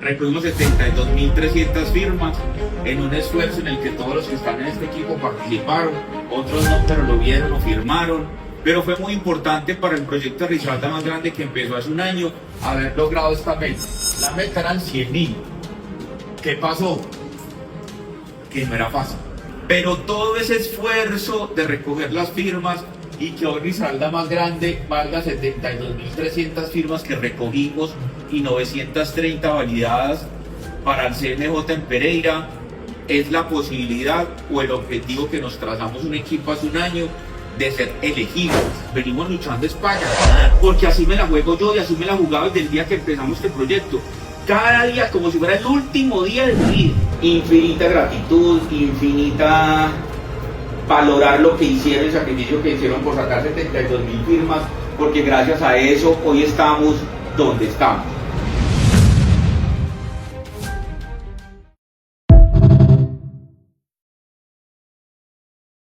Recogimos 72.300 firmas en un esfuerzo en el que todos los que están en este equipo participaron, otros no, pero lo vieron o firmaron. Pero fue muy importante para el proyecto de Risaralda Más Grande, que empezó hace un año, haber logrado esta meta. La meta eran 100.000. ¿Qué pasó? Que no era fácil. Pero todo ese esfuerzo de recoger las firmas y que hoy Risaralda Más Grande valga 72.300 firmas que recogimos y 930 validadas para el CNJ en Pereira, es la posibilidad o el objetivo que nos trazamos un equipo hace un año de ser elegibles. Venimos luchando España, porque así me la juego yo y así me la jugaba desde el día que empezamos este proyecto. Cada día como si fuera el último día de mi vida. Infinita gratitud, infinita valorar lo que hicieron, el sacrificio que hicieron por sacar 72.000 firmas, porque gracias a eso hoy estamos donde estamos.